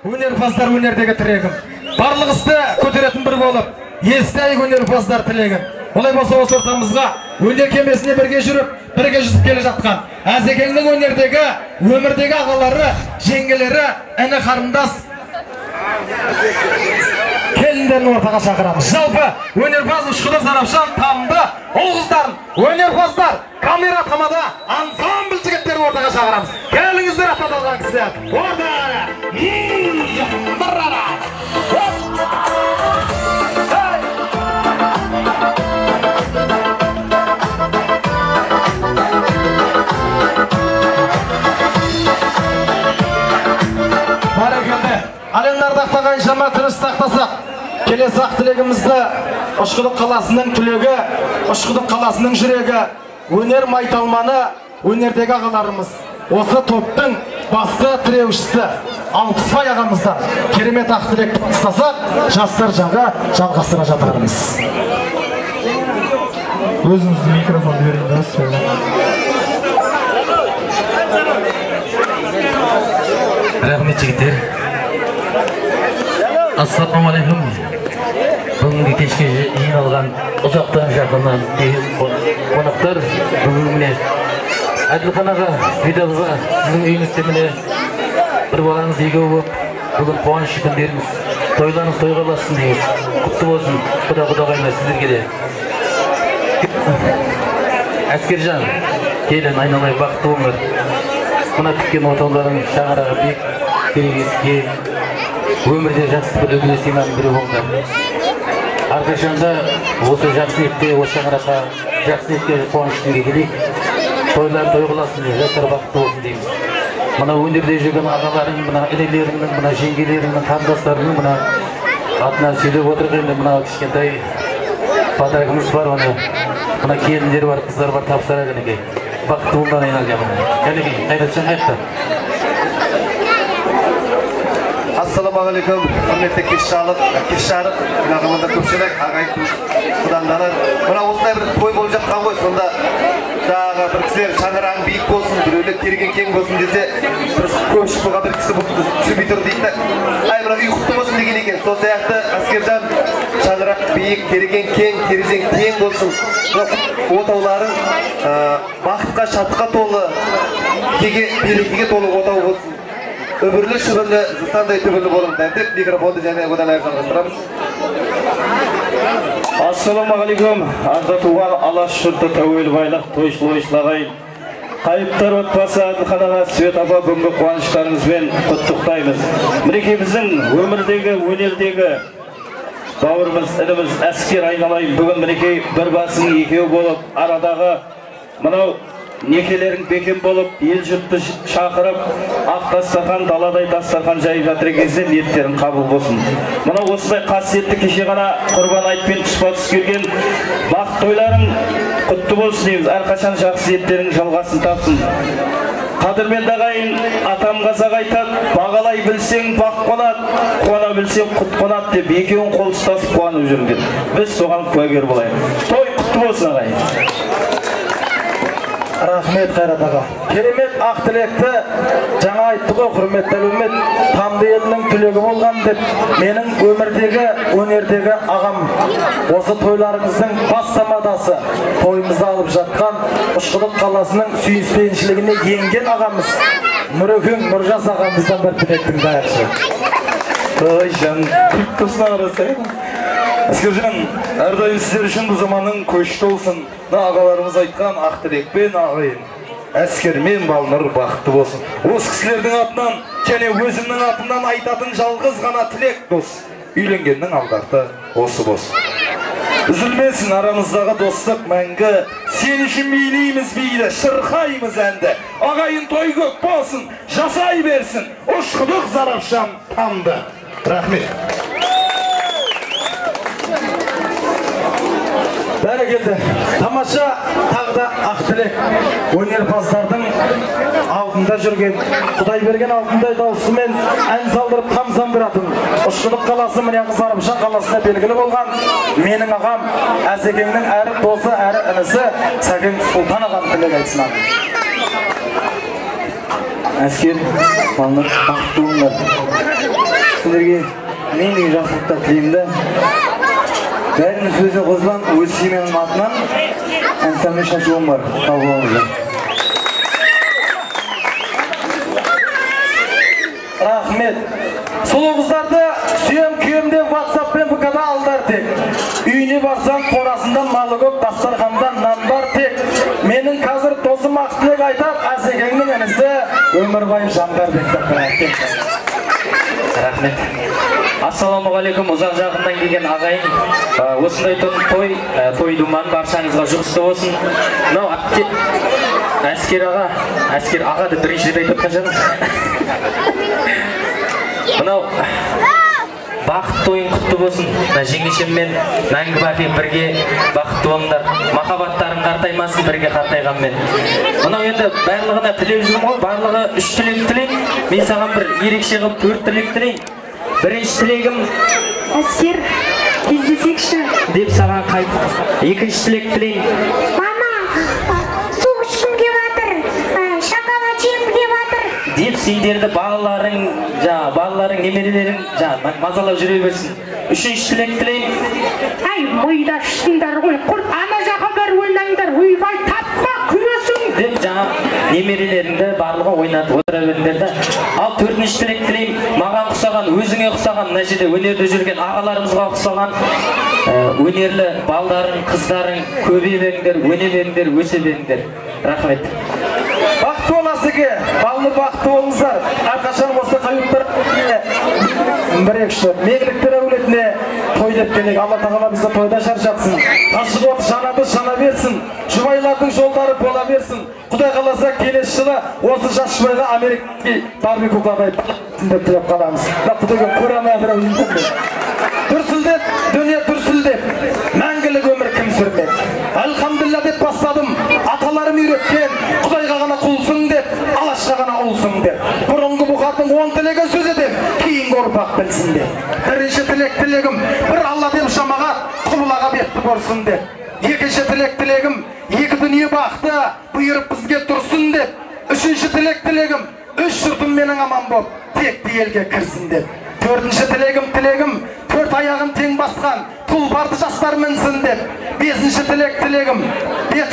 өнерпаздар өнердегі тірегім. Барлық істі көтеретін бір болып, естайық өнерпаздар тілегім. Олай болса осы ортамызға өнер кемесіне бірге жүріп, бірге жүзіп келе жатқан Әзекеңнің өнердегі, өмірдегі ағалары, жеңгелері, әні қарындас келіндерін ортаға шақырамыз. Жалпы өнерпаз ұшқыды сарапшан тамды ол қыздарын, өнерпаздар камера тамада ансамбль жігіттерін ортаға шақырамыз. Келіңіздер ататалған кісілер. Ортаға! Аленларды ақтаған жама тыныш сақтасақ, келесі ақ тілегімізді Ұшқыдық қаласының түлегі, Ұшқыдық қаласының жүрегі, өнер майталманы, өнердегі ағаларымыз. Осы топтың басты тіреушісі Алпысбай ағамыздан керемет ақ тілек тастасақ, жастар жағы жалғастыра жатармыз. Өзіңізді микрофонды беріңіз. Рахмет жігіттер. Ассалаумағалейкум. Бүгінгі кешке жиналған ұзақтан жақыннан қонақтар, бүгін міне Әділхан аға, Видалға, сіздің үйіңізде міне бір балаңыз екеу болып, бүгін қуаныш күндеріңіз, тойларыңыз тойға ұлассын дейміз. Құтты болсын, құда-құдағайлар сіздерге де. Әскержан, келін айналай бақытты болыңдар. Мына күткен отауларың шаңырағы бек, берекеске, өмірде жақсы бір үлгі сыйманың бірі болыңдар. Әрқашанда осы жақсы ниетте, осы шаңыраққа жақсы ниетке қуаныштың келейік. Тойлар той қыласын, жастар бақытты болсын дейміз. Мына өнерде жүрген ағаларың, мына інелеріңнің, мына жеңгелеріңнің, қарындастарыңның мына атынан сөйлеп отырған мына кішкентай подаркымыз бар, мына келіндер бар, қыздар бар, тапсыра кәнекей. Бақытты болудан айналған. Кәнекей, Қайратжан қайықта. Ассалаумағалейкум, құрметті кеш-жарық, ағамызда көпшілік, ағайын құданданар. Мына осындай бір той болып жатқан ғой, сонда жаңағы бір кісілер шаңырағың биік болсын, біреулер керген кең болсын десе, бір көп шықпыға бір кісі түсінбей тұр дейді. Мына үй құтты болсын деген екен. Сол сияқты Әскержан шаңырақ биік, керген кең, терезең тең болсын. Отауларың бақытқа, шаттыққа толы, берекеге толы отау болсын. Өбірлі шүбірлі, жыстандай түбірлі болыңдар деп микрофонды және одан әрі жалғастырамыз. Ассалаумағалейкум, анда туған алаш жұрты тәуел байлық, тойшыл ағайын. Қайыптар отбасы Әділхан аға, Свет апа бүгінгі қуаныштарыңызбен құттықтаймыз. Мінекей біздің өмірдегі, өнердегі бауырымыз, ініміз әскер айналайын. Бүгін мінекей бір басың екеу болып, арадағы мынау некелерің бекем болып, ел жұртты шақырып, ақ дастархан, даладай дастархан жайып жатыр кезде ниеттерің қабыл болсын. Мына осындай қасиетті кеше ғана құрбан айтпен тұспа-тұс келген бақыт тойларың құтты болсын дейміз. Әрқашан жақсы ниеттерің жалғасын тапсын. Қадірменді ағайын, атам қазақ айтады, бағалай білсең бақ қонады, қуана білсең құт қонады деп екеуін қол ұстасып қуанып жүріңдер. Біз соған куәгер болайық. Той құтты болсын ағайын. Рахмет Қайрат аға. Керемет ақ тілекті жаңа айтты ғой, құрметті әлеумет, тамды елінің түлегі болған деп, менің өмірдегі, өнердегі ағам. Осы тойларыңыздың бас тамадасы, тойымызды алып жатқан Ұшқыдық қаласының сүйіспеншілігіне енген ағамыз, Нұрекең Нұржас ағамыздан бір тілектің дайықшы. Ой, жан, күліп тұрсына қарасайын. Әскержан, әрдайым сіздер үшін бұл заманның көшті олсын. Ағаларымыз айтқан ақ тілекпен ағайын. Әскермен балнұр бақытты болсын. Осы кісілердің атынан, және өзімнің атымнан айтатын жалғыз ғана тілек дос. Үйленгеннің алдарты осы болсын. Үзілмесін арамыздағы достық мәңгі. Сен үшін билейміз биді, шырқаймыз әнді. Ағайын той көп болсын, жасай берсін. Ұшқыдық зарапшам тамды. Рахмет. Бәрекелді, тамаша тағда ақ тілек. Өнерпаздардың алдында жүрген, Құдай берген алтындай даусымен ән салдырып тамзан бератын. Ұшқыдық қаласы міне Зарапшан қаласында белгілі болған менің ағам, Әзекеңнің әрі досы, әрі інісі Сәкен Сұлтан ағам тілек айтсын. Әскер, балнұр, бақытты болыңдар. сіздерге мен жақсылықтар тілеймін да. Бәрінің сөзі қосылған өз семьяның атынан әнсәмі шашуым бар. Қабыл алыңыздар. Рахмет. Сұлу қыздарды сүйем күйем деп WhatsApp пен ВК-да алдар тек. Үйіне барсаң қорасында малы көп, дастарханда нан бар тек. Менің қазір досым Ақтілек айтап, Асекеңнің інісі Өмірбай Жандарбек деп. Рахмет. Ассалаумағалейкум, ұзақ жағынан келген ағайын. Осындай той думан баршаңызға жұғысты болсын. Мынау әскер аға деп бірінші рет айтып жатқан шығармын. Мынау бақыт тойын құтты болсын. Жеңешеммен мәңгі бақи бірге бақытты болыңдар. Махаббаттарың қартаймасын бірге қартайғанмен. Мынау енді барлығына тілеп жүрмін ғой. Барлығы 3 тілек тілеймін. Мен саған бір ерекше қылып 4 тілек тілеймін. Бірінші тілегім әскер кездесекші деп саған қайт. Екінші тілек тілеймін. Мама, су ішкім кеп жатыр, шоколад жегім кеп жатыр Деп сендерді балаларың немерелерің мазалап жүре берсін. Үшінші тілек тілеймін. Ай, мойда шыңдар ғой, құрт ана жаққа бір ойнаңдар, ойбай таппа күресің Деп немерелеріңді барлығы ойнатып отыра беріңдер да. Ал төртінші тілек тілеймін. Маған ұқсаған, өзіңе ұқсаған, мына жерде өнерде жүрген ағаларымызға ұқсаған өнерлі балдарың, қыздарың көбейе беріңдер, өне беріңдер, өсе беріңдер. Рахмет. Бақытты боласыге, балны бақытты болыңыздар. Әрқашан осы қайыптар бірекші мегіліктер әулетіне той деп келек. Алла тағала бізді тойда шаршатсын. Ташық от жанады жана берсін. Жұбайлардың жолдары бола берсін. Құдай қаласа келесі жылы осы жас жұбайға Америка барбекуға деп тілеп қаламыз. Құдайға көремін бір өйіндім. Дүрсілдеп, дүние дүрсілдеп, мәңгілік өмір кім сүрмек? Әлхамдулилля деп бастадым, аталарым үйреткен, Құдайға ғана құлсың деп, Алашқа ғана ұлсың деп. Бұрынғы бұқардың 10 тілегі сөз етем, кейінгі ұрпақ білсін деп. Бірінші тілегім, бір Алла деп шамаға, құбылаға бетті көрсін деп. Екінші тілегім, екі дүние бақты, бұйырып бізге тұрсын деп. Үшінші тілегім, үш жұртым менің аман боп, текті елге кірсін деп. Төртінші тілегім, төрт аяғын тең басқан, тұлпарды жастар мінсін деп. Бесінші тілегім,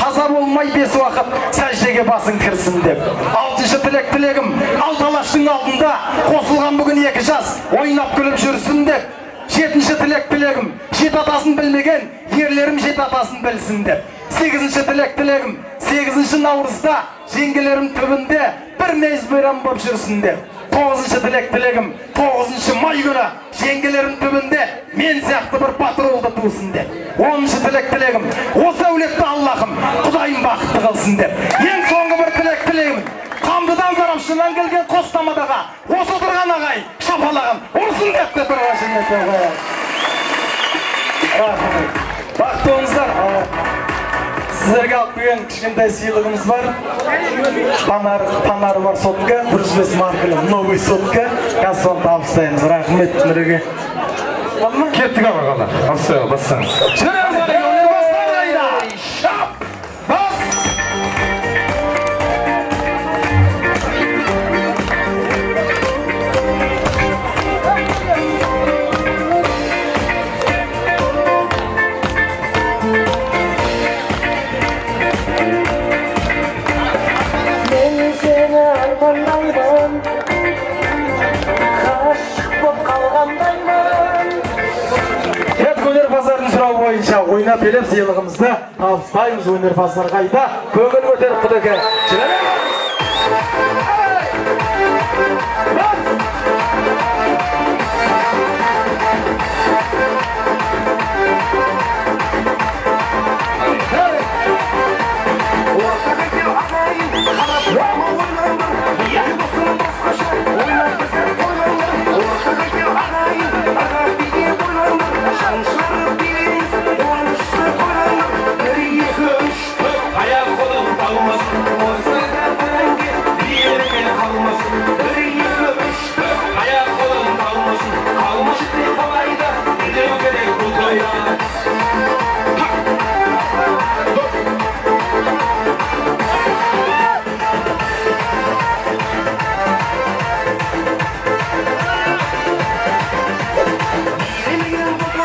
қаза болмай 5 уақыт сәждеге басын кірсін деп. Алтыншы тілегім, Алталаштың алдында қосылған бүгін 2 жас ойнап күліп жүрсін деп. Жетінші тілегім, жет атасын білмеген ерлерім жет атасын білсін деп. Сегізінші тілегім, 8 наурызда жеңгелерім түбінде бір мейіз мейрам боп жүрсін деп. 9-шы тілегім, 9-шы май күні жеңгелерім түбінде мен сияқты бір батыр ұлды тусын деп. 10-шы тілегім, осы әулетті Аллахым Құдайым бақытты қылсын деп. Ең соңғы бір тілегім, Қамдыдан Зарапшынан келген Қостамадаға осы отырған ағайын шапалағын ұрсын деп те тұрғашын ете қояр. Бақытты болыңыздар. Сіздерге алып келген кішкентай сыйлығымыз бар. Панары бар сотка, 105 маркалы новый сотка. Қазір соны табыстаймыз. Рахмет Нүреге. Кеттік ағалар. Алсай, бассаңыз. Жүріңіздер, өнер бастар қайда. Шап! Бас! Бойынша ойнап елеп сыйлығымызды табыстаймыз. Өнерпаздар қайда көңіл көтеріп Құдайға Ayak kolum kalmasın, o sırada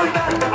oyna